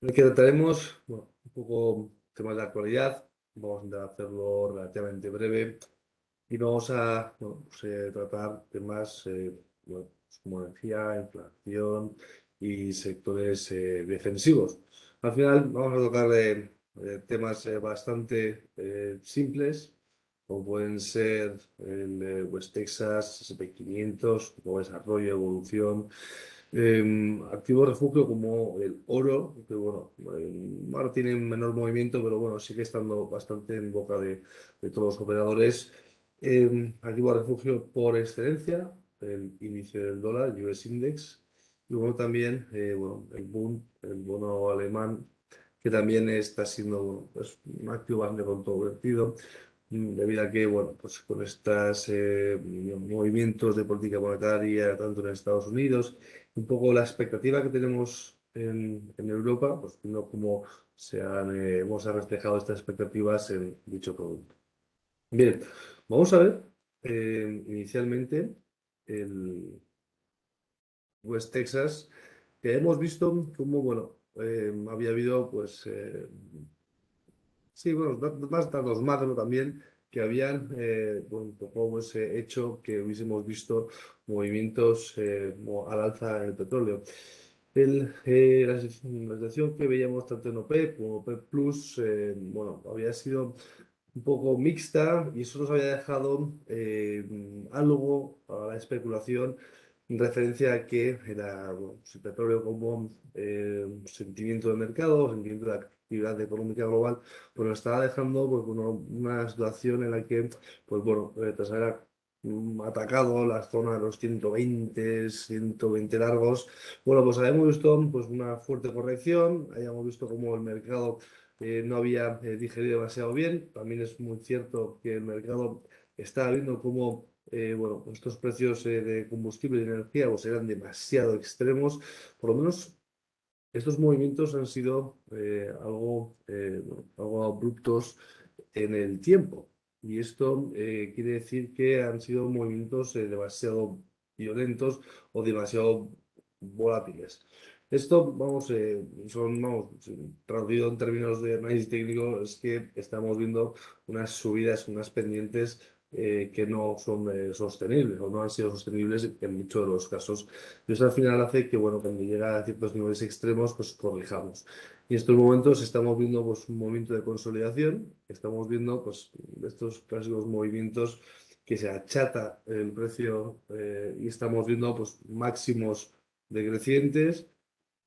En el que trataremos, bueno, un poco temas de actualidad. Vamos a intentar hacerlo relativamente breve y vamos a bueno, pues, tratar temas bueno, pues, como energía, inflación y sectores defensivos. Al final vamos a tocar temas bastante simples, como pueden ser el West Texas, SP500, como desarrollo, evolución. Activo refugio como el oro, que bueno, ahora tiene un menor movimiento, pero bueno, sigue estando bastante en boca de todos los operadores. Activo refugio por excelencia, el índice del dólar, US Index, y luego también bueno, el Bund, el bono alemán, que también está siendo bueno, pues, un activo bastante controvertido, debido a que bueno, pues con estos movimientos de política monetaria, tanto en Estados Unidos, un poco la expectativa que tenemos en Europa, pues viendo cómo hemos reflejado estas expectativas en dicho producto. Bien, vamos a ver inicialmente el West Texas, que hemos visto cómo, bueno, había habido, pues, sí, bueno, más datos macro también que habían bueno, un poco pues, hecho que hubiésemos visto movimientos al alza en el petróleo. La situación que veíamos tanto en OPEP como OPEP Plus, bueno, había sido un poco mixta y eso nos había dejado algo a la especulación en referencia a que era bueno, pues el petróleo como sentimiento de mercado, sentimiento de actividad económica global, pues nos estaba dejando pues, bueno, una situación en la que, pues bueno, tras haber atacado la zona de los 120 largos, bueno, pues habíamos visto pues, una fuerte corrección, habíamos visto cómo el mercado no había digerido demasiado bien. También es muy cierto que el mercado está viendo cómo bueno, pues estos precios de combustible y energía pues, eran demasiado extremos. Por lo menos estos movimientos han sido bueno, algo abruptos en el tiempo. Y esto quiere decir que han sido movimientos demasiado violentos o demasiado volátiles. Esto, vamos, vamos, traducido en términos de análisis técnico, es que estamos viendo unas subidas, unas pendientes que no son sostenibles o no han sido sostenibles en muchos de los casos. Y eso al final hace que, bueno, cuando llega a ciertos niveles extremos, pues corrijamos. Y en estos momentos estamos viendo pues, un movimiento de consolidación, estamos viendo pues, estos clásicos movimientos que se achata el precio y estamos viendo pues, máximos decrecientes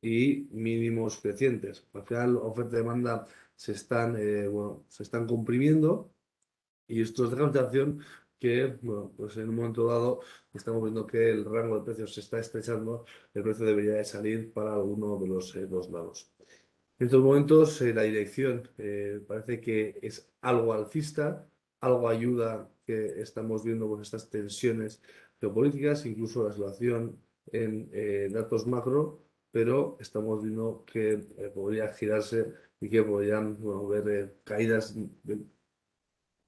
y mínimos crecientes. Al final, oferta y demanda bueno, se están comprimiendo y esto es de consideración que, bueno, pues en un momento dado estamos viendo que el rango de precios se está estrechando, el precio debería de salir para alguno de los dos lados. En estos momentos la dirección parece que es algo alcista, algo ayuda que estamos viendo con estas tensiones geopolíticas, incluso la situación en datos macro, pero estamos viendo que podría girarse y que podrían bueno, haber caídas de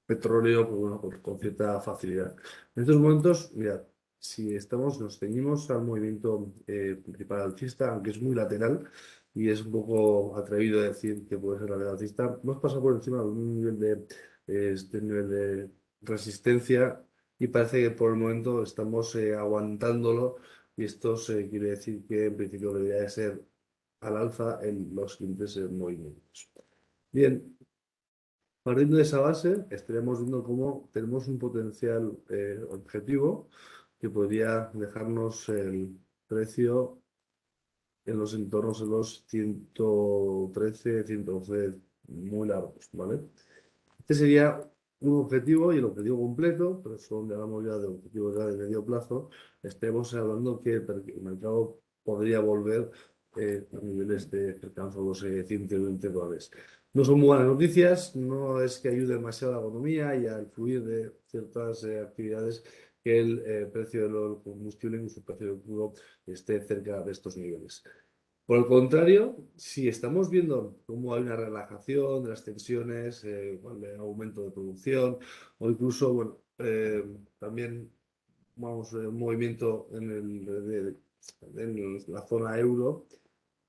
petróleo pues, bueno, con cierta facilidad. En estos momentos, mira, si nos ceñimos al movimiento principal alcista, aunque es muy lateral y es un poco atrevido decir que puede ser lateral alcista, hemos pasado por encima de un nivel este nivel de resistencia y parece que por el momento estamos aguantándolo y esto quiere decir que en principio debería de ser al alza en los siguientes movimientos. Bien, partiendo de esa base, estaremos viendo cómo tenemos un potencial objetivo que podría dejarnos el precio en los entornos de los 113, 112 muy largos, ¿vale? Este sería un objetivo y el objetivo completo, pero eso donde hablamos ya de objetivos ya de medio plazo, estemos hablando que el mercado podría volver a niveles de cercanos a los $120. No son muy buenas noticias, no es que ayude demasiado a la economía y al fluir de ciertas actividades que el precio del combustible y su precio del crudo esté cerca de estos niveles. Por el contrario, si estamos viendo cómo hay una relajación de las tensiones, de aumento de producción, o incluso, bueno, también vamos, un movimiento en la zona euro,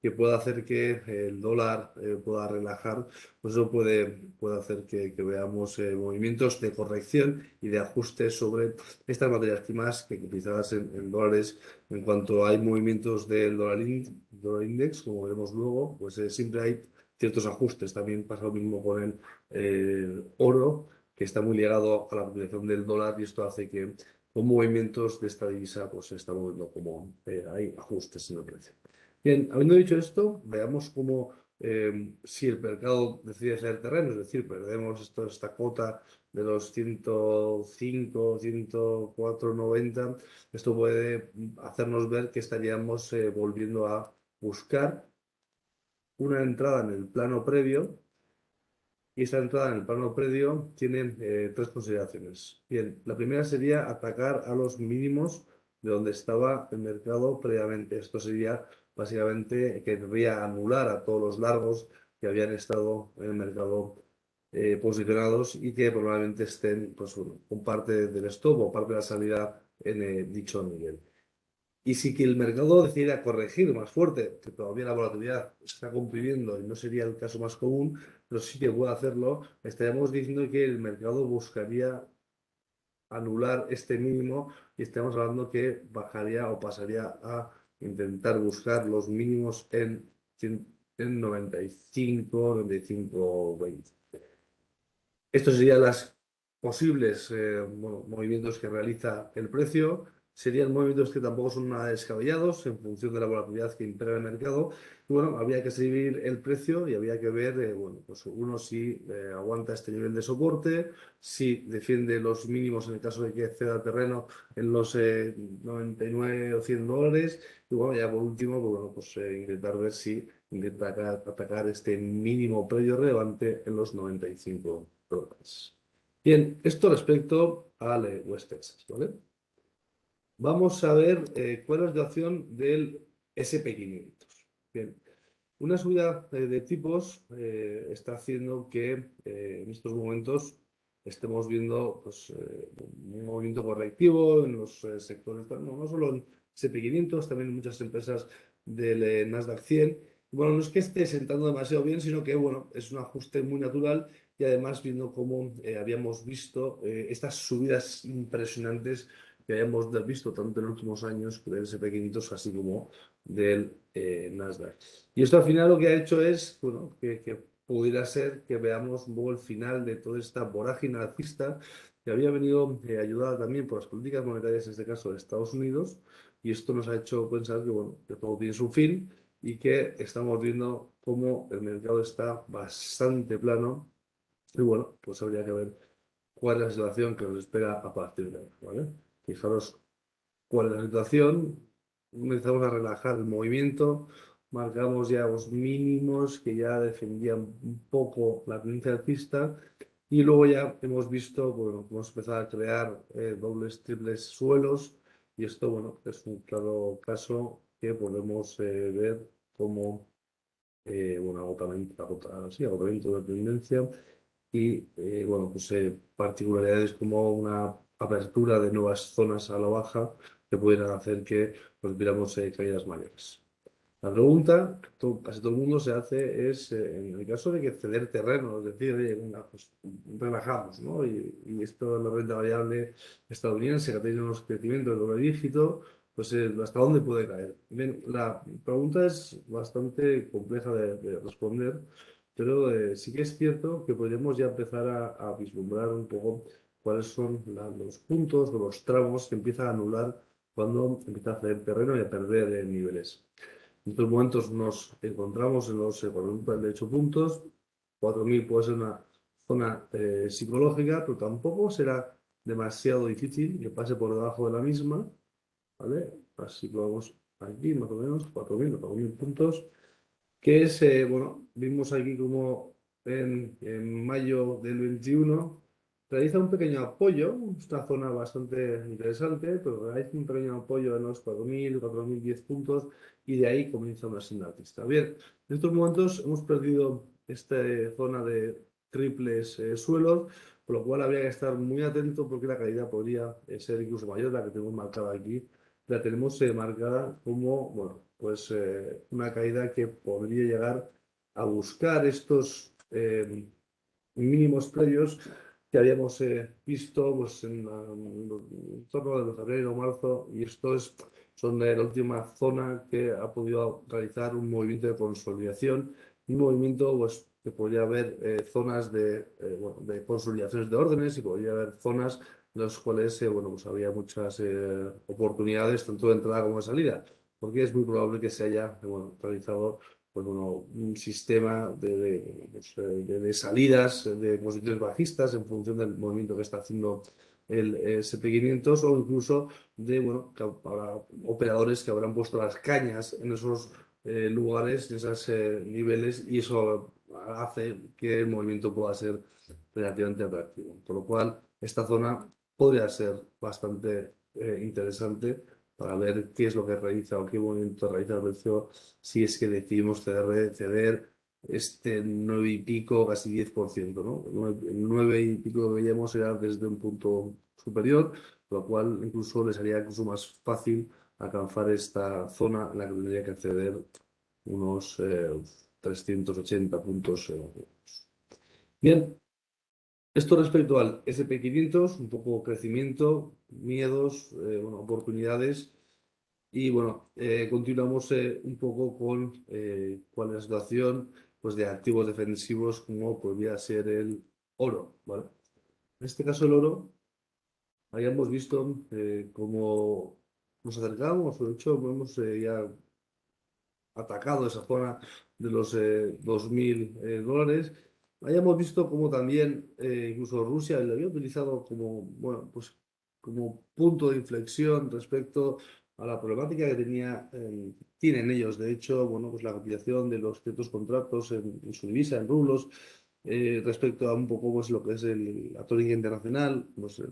que pueda hacer que el dólar pueda relajar, pues eso puede hacer que veamos movimientos de corrección y de ajuste sobre estas materias primas que utilizadas en dólares. En cuanto hay movimientos del dólar index, como veremos luego, pues siempre hay ciertos ajustes. También pasa lo mismo con el oro, que está muy ligado a la utilización del dólar y esto hace que con movimientos de esta divisa pues se está moviendo como hay ajustes en el precio. Bien, habiendo dicho esto, veamos cómo si el mercado decide ceder terreno, es decir, perdemos esta cuota de los 105, 104,90, esto puede hacernos ver que estaríamos volviendo a buscar una entrada en el plano previo y esta entrada en el plano previo tiene tres consideraciones. Bien, la primera sería atacar a los mínimos de donde estaba el mercado previamente. Esto sería básicamente que querría anular a todos los largos que habían estado en el mercado posicionados y que probablemente estén pues, con parte del stop o parte de la salida en dicho nivel. Y si que el mercado decidiera corregir más fuerte, que todavía la volatilidad se está comprimiendo y no sería el caso más común, pero sí que puede hacerlo, estaríamos diciendo que el mercado buscaría anular este mínimo y estamos hablando que bajaría o pasaría a intentar buscar los mínimos en 95, 95,20. Estos serían los posibles movimientos que realiza el precio. Serían movimientos que tampoco son nada descabellados en función de la volatilidad que impera el mercado. Y bueno, habría que seguir el precio y habría que ver, bueno, pues uno si aguanta este nivel de soporte, si defiende los mínimos en el caso de que ceda terreno en los 99 o $100. Y bueno, ya por último, pues, bueno, pues intentar ver si intenta atacar este mínimo previo relevante en los 95 dólares. Bien, esto respecto al West Texas, ¿vale? Vamos a ver cuál es la situación del SP 500. Bien, una subida de tipos está haciendo que en estos momentos estemos viendo pues, un movimiento correctivo en los sectores, no solo en SP 500, también en muchas empresas del Nasdaq 100. Bueno, no es que esté sentando demasiado bien, sino que bueno, es un ajuste muy natural y además viendo cómo habíamos visto estas subidas impresionantes que habíamos visto tanto en los últimos años del SP 500 así como del Nasdaq. Y esto al final lo que ha hecho es, bueno, que pudiera ser que veamos un poco el final de toda esta vorágine alcista que había venido ayudada también por las políticas monetarias, en este caso de Estados Unidos, y esto nos ha hecho pensar que, bueno, que todo tiene su fin y que estamos viendo cómo el mercado está bastante plano y bueno, pues habría que ver cuál es la situación que nos espera a partir de ahora, ¿vale? Fijaros cuál es la situación, empezamos a relajar el movimiento, marcamos ya los mínimos que ya defendían un poco la tendencia alcista y luego ya hemos visto, bueno, hemos empezado a crear dobles, triples suelos y esto, bueno, es un claro caso que podemos ver como un agotamiento de tendencia y bueno, pues particularidades como una apertura de nuevas zonas a la baja que pudieran hacer que pues, viéramos caídas mayores. La pregunta que casi todo el mundo se hace es, en el caso de que ceder terreno, es decir, oye, venga, pues, relajamos, ¿no? Y esto es la renta variable estadounidense que ha tenido unos crecimientos de doble dígito, pues ¿hasta dónde puede caer? Bien, la pregunta es bastante compleja de responder, pero sí que es cierto que podríamos ya empezar a vislumbrar un poco cuáles son los puntos o los tramos que empiezan a anular cuando empieza a ceder terreno y a perder niveles. En estos momentos nos encontramos en los 48 puntos. 4.000 puede ser una zona psicológica, pero tampoco será demasiado difícil que pase por debajo de la misma, ¿vale? Así que vamos aquí, más o menos, 4.000 puntos, que es, bueno, vimos aquí como en mayo del 21 realiza un pequeño apoyo, una zona bastante interesante, pero realiza un pequeño apoyo en los 4.010 puntos y de ahí comienza una senda alcista. Bien, en estos momentos hemos perdido esta zona de triples suelos, por lo cual habría que estar muy atento porque la caída podría ser incluso mayor, la que tenemos marcada aquí. La tenemos marcada como, bueno, pues una caída que podría llegar a buscar estos mínimos previos que habíamos visto pues, en torno de febrero o marzo, y son la última zona que ha podido realizar un movimiento de consolidación, un movimiento pues, que podría haber zonas bueno, de consolidaciones de órdenes, y podría haber zonas en las cuales bueno, pues había muchas oportunidades, tanto de entrada como de salida, porque es muy probable que se haya bueno, realizado pues, bueno, un sistema de salidas de posiciones bajistas en función del movimiento que está haciendo el SP500, o incluso de bueno, que habrá operadores que habrán puesto las cañas en esos lugares, en esos niveles, y eso hace que el movimiento pueda ser relativamente atractivo. Por lo cual, esta zona podría ser bastante interesante para ver qué es lo que realiza o qué movimiento realiza el precio si es que decidimos ceder este 9 y pico, casi 10%, ¿no? El 9 y pico que veíamos era desde un punto superior, lo cual incluso les haría incluso más fácil alcanzar esta zona en la que tendría que ceder unos 380 puntos. Bien, esto respecto al SP500, un poco crecimiento, miedos, bueno, oportunidades. Y bueno, continuamos un poco con cuál es la situación pues, de activos defensivos como podría ser el oro, ¿vale? En este caso el oro, habíamos visto cómo nos acercamos, de hecho hemos ya atacado esa zona de los $2.000. Hayamos visto cómo también incluso Rusia lo había utilizado como, bueno, pues, como punto de inflexión respecto a la problemática que tienen ellos. De hecho, bueno, pues la cotización de los ciertos contratos en su divisa, en rublos, respecto a un poco pues, lo que es la tónica internacional, pues,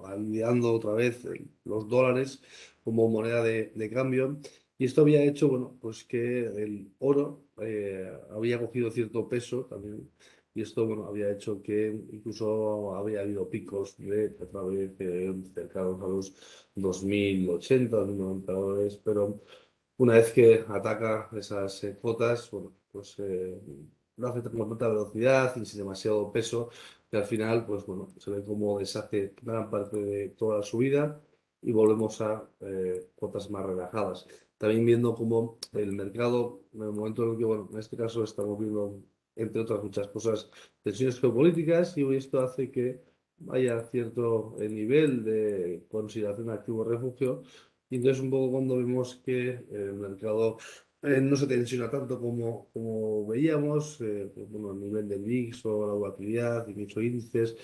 alineando otra vez los dólares como moneda de cambio. Y esto había hecho, bueno, pues que el oro había cogido cierto peso también. Y esto, bueno, había hecho que incluso había habido picos de otra vez cercanos a los 2080, $2.090, pero una vez que ataca esas cotas, bueno, pues lo hace con tanta velocidad y sin demasiado peso, que al final, pues bueno, se ve como deshace gran parte de toda la subida y volvemos a cotas más relajadas. También viendo cómo el mercado, en el momento en el que, bueno, en este caso estamos viendo, entre otras muchas cosas, tensiones geopolíticas, y esto hace que haya cierto nivel de consideración de activo refugio, y entonces un poco cuando vemos que el mercado no se tensiona tanto como veíamos, pues, bueno, el nivel del VIX o la volatilidad, incluso índices,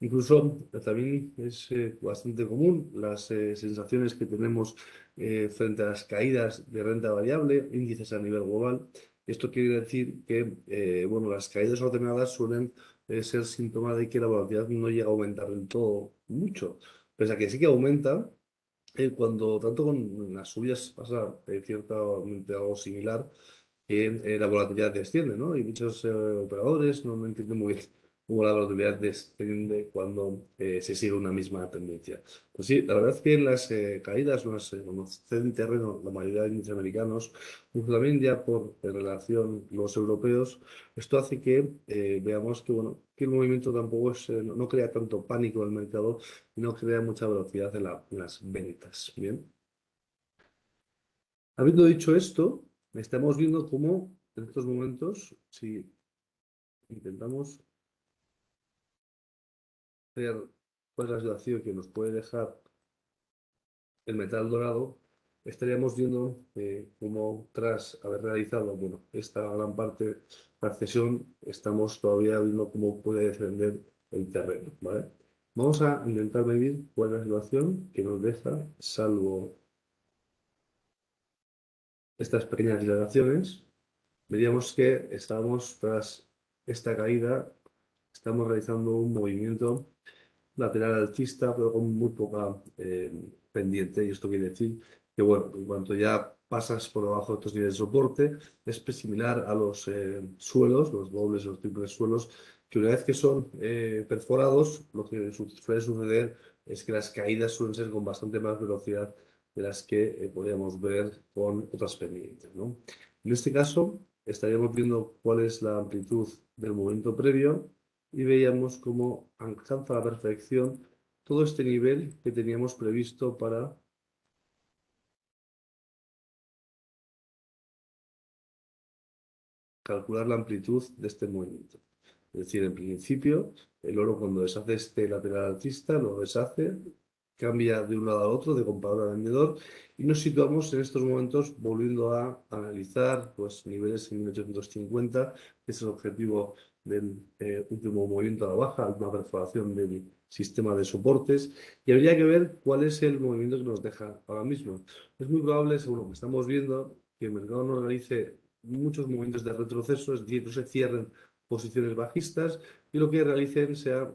incluso también es bastante común las sensaciones que tenemos frente a las caídas de renta variable, índices a nivel global. Esto quiere decir que bueno, las caídas ordenadas suelen ser síntoma de que la volatilidad no llega a aumentar del todo mucho, pese a que sí que aumenta. Cuando tanto con las subidas pasa ciertamente algo similar, que la volatilidad desciende, ¿no? Y muchos operadores no entienden muy bien cómo la volatilidad desciende cuando se sigue una misma tendencia. Pues sí, la verdad es que en las caídas, cuando ceden terreno la mayoría de índices americanos, incluso también ya por relación los europeos, esto hace que veamos que, bueno, que el movimiento tampoco no crea tanto pánico en el mercado y no crea mucha velocidad en las ventas. Bien. Habiendo dicho esto, estamos viendo cómo en estos momentos, si intentamos ver cuál es la situación que nos puede dejar el metal dorado, estaríamos viendo cómo tras haber realizado bueno, esta gran parte de la sesión, estamos todavía viendo cómo puede defender el terreno, ¿vale? Vamos a intentar medir cuál es la situación que nos deja, salvo estas pequeñas dilataciones. Veríamos que estamos tras esta caída, estamos realizando un movimiento lateral alcista, pero con muy poca pendiente. Y esto quiere decir que, bueno, en cuanto ya pasas por debajo de estos niveles de soporte, es similar a los suelos, los dobles o los triples suelos, que una vez que son perforados, lo que suele suceder es que las caídas suelen ser con bastante más velocidad de las que podríamos ver con otras pendientes, ¿no? En este caso, estaríamos viendo cuál es la amplitud del movimiento previo y veíamos cómo alcanza a la perfección todo este nivel que teníamos previsto para calcular la amplitud de este movimiento. Es decir, en principio, el oro cuando deshace este lateral alcista, lo deshace, cambia de un lado al otro, de comprador a vendedor, y nos situamos en estos momentos volviendo a analizar pues, niveles en 1850, que es el objetivo del último movimiento a la baja, una perforación del sistema de soportes, y habría que ver cuál es el movimiento que nos deja ahora mismo. Es muy probable, según lo que estamos viendo, que el mercado no realice muchos movimientos de retroceso, es decir, no se cierren posiciones bajistas y lo que realicen sea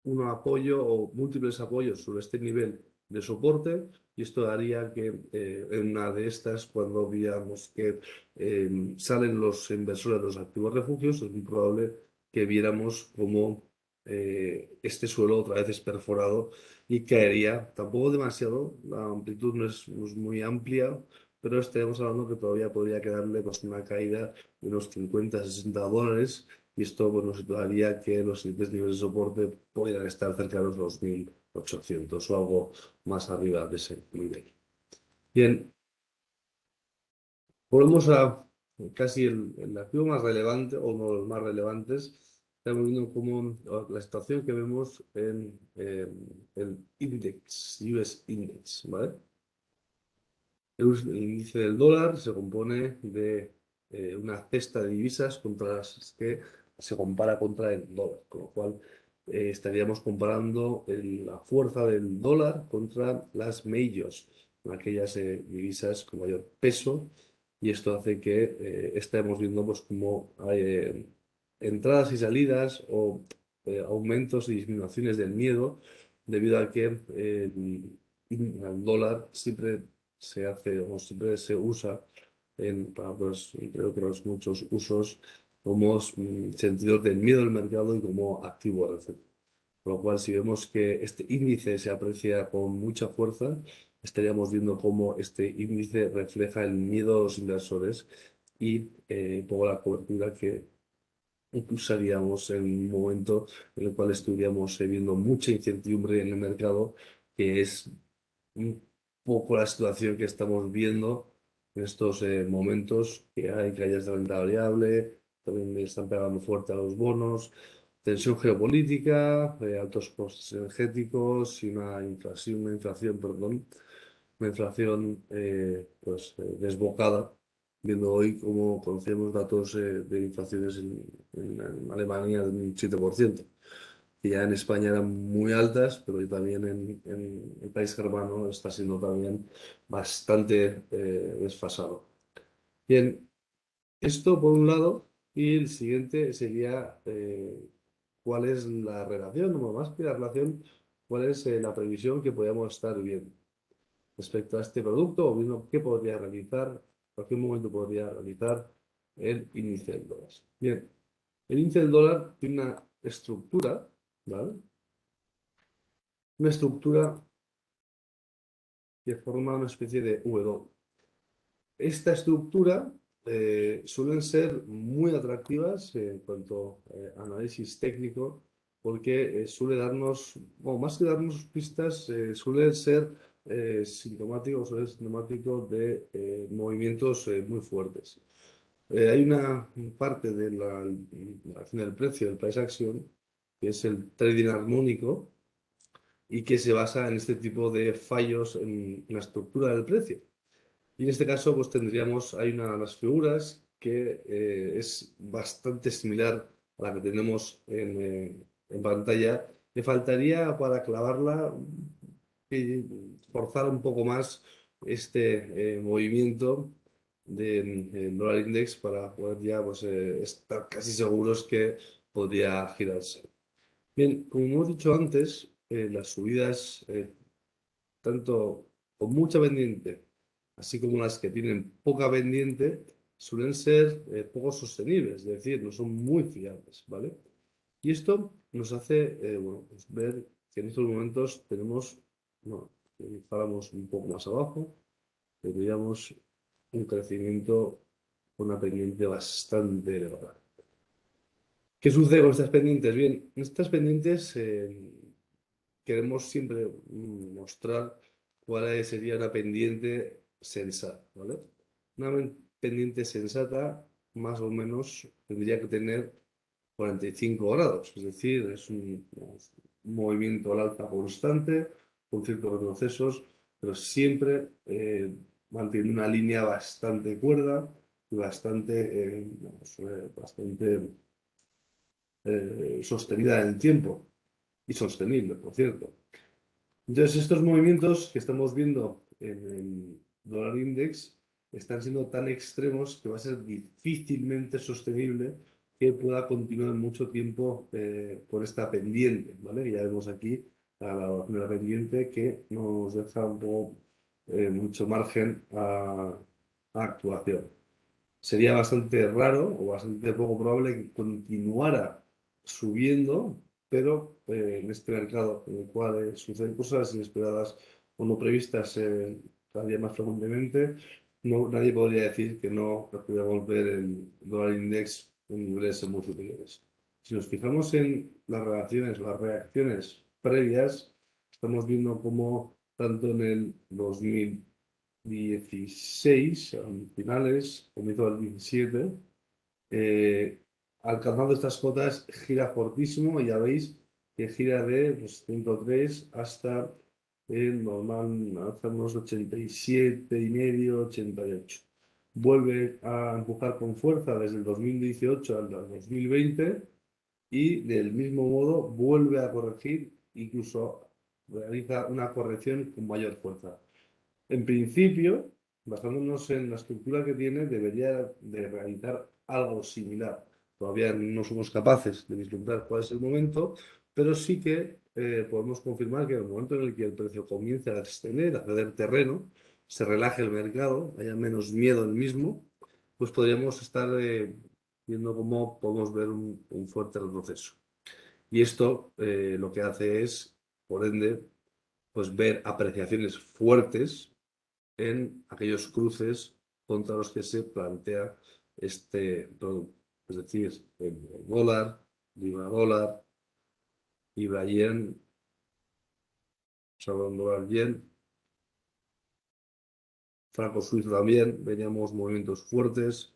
un apoyo o múltiples apoyos sobre este nivel de soporte y esto haría que en una de estas, cuando veamos que salen los inversores de los activos refugios, es muy probable que viéramos como este suelo otra vez es perforado y caería, tampoco demasiado, la amplitud no es muy amplia, pero estaríamos hablando que todavía podría quedarle pues, una caída de unos 50, $60 y esto pues, nos situaría que los siguientes niveles de soporte podrían estar cerca de los 2.800 o algo más arriba de ese nivel. Bien, volvemos a casi el activo más relevante o uno de los más relevantes. Estamos viendo cómo la situación que vemos en el index, US Index, ¿vale? El índice del dólar se compone de una cesta de divisas contra las que se compara contra el dólar, con lo cual estaríamos comparando la fuerza del dólar contra las majors, aquellas divisas con mayor peso, y esto hace que estemos viendo pues, como hay entradas y salidas o aumentos y disminuciones del miedo debido a que el dólar siempre se hace o siempre se usa para pues, entre otros muchos usos como sentidos del miedo del mercado y como activo a receta. Con lo cual, si vemos que este índice se aprecia con mucha fuerza, estaríamos viendo cómo este índice refleja el miedo de los inversores y un poco la cobertura que usaríamos en un momento en el cual estuviéramos viendo mucha incertidumbre en el mercado, que es un poco la situación que estamos viendo en estos momentos, que hay caídas de renta variable, también le están pegando fuerte a los bonos, tensión geopolítica, altos costes energéticos y una inflación, perdón, una inflación pues, desbocada, viendo hoy como conocemos datos de inflaciones en Alemania de un 7%, que ya en España eran muy altas, pero también en el país germano está siendo también bastante desfasado. Bien, esto por un lado, y el siguiente sería cuál es la relación, o más que la relación, cuál es la previsión que podemos estar viendo respecto a este producto o viendo qué podría realizar, a qué momento podría realizar el índice del dólar. Bien, el índice del dólar tiene una estructura, ¿vale? Una estructura que forma una especie de W. Esta estructura suelen ser muy atractivas en cuanto a análisis técnico porque suele darnos, o más que darnos pistas, suele ser suele ser sintomático de movimientos muy fuertes. Hay una parte de la acción del precio del price action que es el trading armónico y que se basa en este tipo de fallos en la estructura del precio. Y en este caso, pues tendríamos, hay una de las figuras que es bastante similar a la que tenemos en pantalla. Le faltaría para clavarla forzar un poco más este movimiento del dólar index para poder ya pues, estar casi seguros que podría girarse. Bien, como hemos dicho antes, las subidas tanto con mucha pendiente, así como las que tienen poca pendiente, suelen ser poco sostenibles, es decir, no son muy fiables, ¿vale? Y esto nos hace bueno, pues ver que en estos momentos tenemos bueno, disparamos un poco más abajo, tendríamos un crecimiento con una pendiente bastante elevada. ¿Qué sucede con estas pendientes? Bien, estas pendientes queremos siempre mostrar cuál sería una pendiente sensata, ¿vale? Pendiente sensata más o menos tendría que tener 45 grados, es decir, es un movimiento al alza constante, con ciertos retrocesos, pero siempre mantiene una línea bastante cuerda y bastante sostenida en el tiempo y sostenible, por cierto. Entonces, estos movimientos que estamos viendo en el dólar index están siendo tan extremos que va a ser difícilmente sostenible que pueda continuar mucho tiempo por esta pendiente, ¿vale? Ya vemos aquí la pendiente que nos deja mucho margen a actuación. Sería bastante raro o bastante poco probable que continuara subiendo, pero en este mercado en el cual suceden cosas inesperadas o no previstas cada día más frecuentemente, nadie podría decir que no pudiéramos ver el dólar index en niveles muy superiores. Si nos fijamos en las reacciones previas, estamos viendo cómo tanto en el 2016, a finales, comienzo del 17, eh, alcanzando estas cotas, gira fortísimo y ya veis que gira de 103 hasta el normal, hasta unos 87,5, 88. Vuelve a empujar con fuerza desde el 2018 al 2020 y del mismo modo vuelve a corregir, incluso realiza una corrección con mayor fuerza. En principio, basándonos en la estructura que tiene, debería de realizar algo similar. Todavía no somos capaces de vislumbrar cuál es el momento, pero sí que podemos confirmar que en el momento en el que el precio comience a descender, a ceder terreno, se relaje el mercado, haya menos miedo el mismo, pues podríamos estar viendo cómo podemos ver un fuerte retroceso. Y esto lo que hace es, por ende, pues ver apreciaciones fuertes en aquellos cruces contra los que se plantea este producto. Es decir, el dólar, libra dólar, libra yen, dólar yen, franco suizo también, veríamos movimientos fuertes.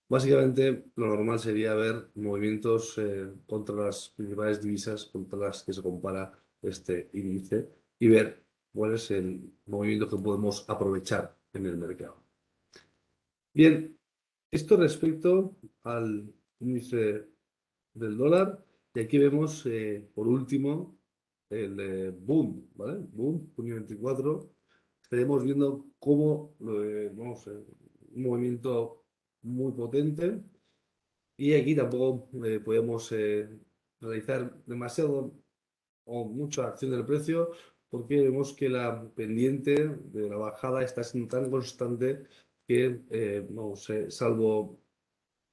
Básicamente, lo normal sería ver movimientos contra las principales divisas contra las que se compara este índice y ver cuál es el movimiento que podemos aprovechar en el mercado. Bien, esto respecto al índice del dólar. Y aquí vemos, por último, el boom, ¿vale? Boom, junio 24. Estaremos viendo cómo, un movimiento muy potente. Y aquí tampoco podemos realizar demasiado o mucha acción del precio porque vemos que la pendiente de la bajada está siendo tan constante que, no sé, salvo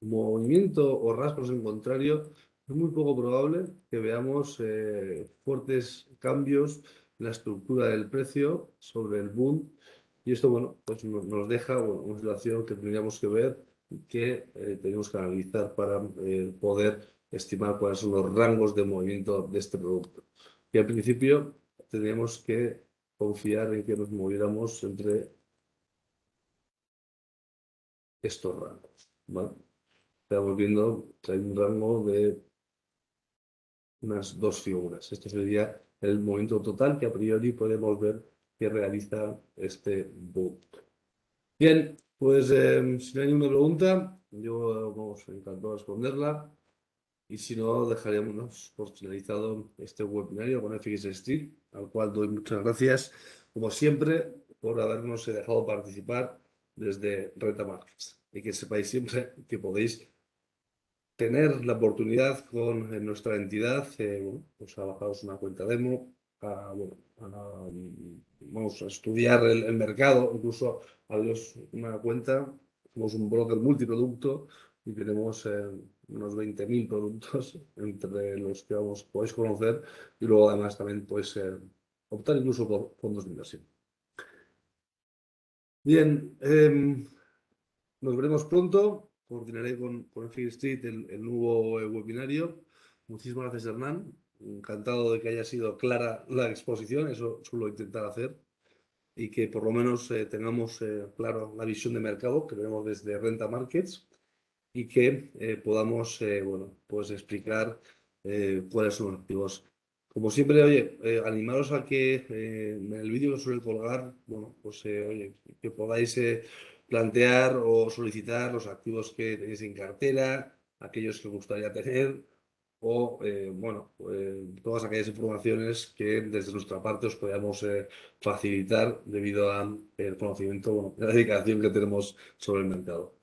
movimiento o rasgos en contrario, es muy poco probable que veamos fuertes cambios en la estructura del precio sobre el boom. Y esto, bueno, pues nos deja una situación que tendríamos que ver y que tenemos que analizar para poder estimar cuáles son los rangos de movimiento de este producto. Y al principio tendríamos que confiar en que nos moviéramos entre estos rangos, ¿vale? Estamos viendo que hay un rango de unas dos figuras. Este sería el momento total que a priori podemos ver que realiza este book. Bien, pues si no hay ninguna pregunta, yo vamos encantado de responderla. Y si no, dejaremos por finalizado este webinario con FX Street, al cual doy muchas gracias, como siempre, por habernos dejado participar desde Renta Markets. Y que sepáis siempre que podéis tener la oportunidad con nuestra entidad, bueno, pues a bajaros una cuenta demo, vamos a estudiar el mercado, incluso abriros una cuenta. Somos un broker multiproducto y tenemos unos 20.000 productos entre los que podéis conocer y luego además también pues optar incluso por fondos de inversión. Bien, nos veremos pronto. Coordinaré con Fear Street el nuevo webinario. Muchísimas gracias, Hernán. Encantado de que haya sido clara la exposición, eso suelo intentar hacer, y que por lo menos tengamos claro la visión de mercado que tenemos desde Renta Markets y que podamos, bueno, pues explicar cuáles son los activos. Como siempre, oye, animaros a que en el vídeo que suele colgar, bueno, pues oye, que podáis plantear o solicitar los activos que tenéis en cartera, aquellos que os gustaría tener, o bueno, todas aquellas informaciones que desde nuestra parte os podamos facilitar debido a el conocimiento, bueno, la dedicación que tenemos sobre el mercado.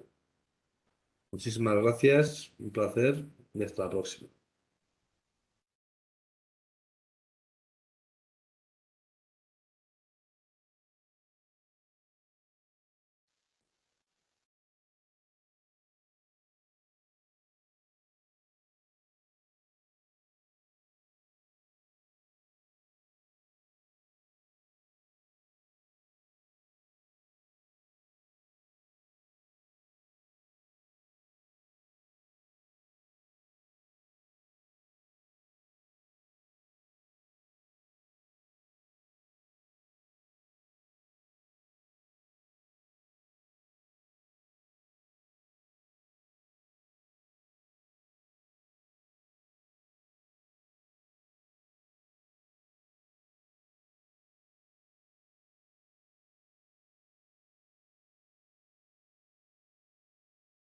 Muchísimas gracias, un placer y hasta la próxima.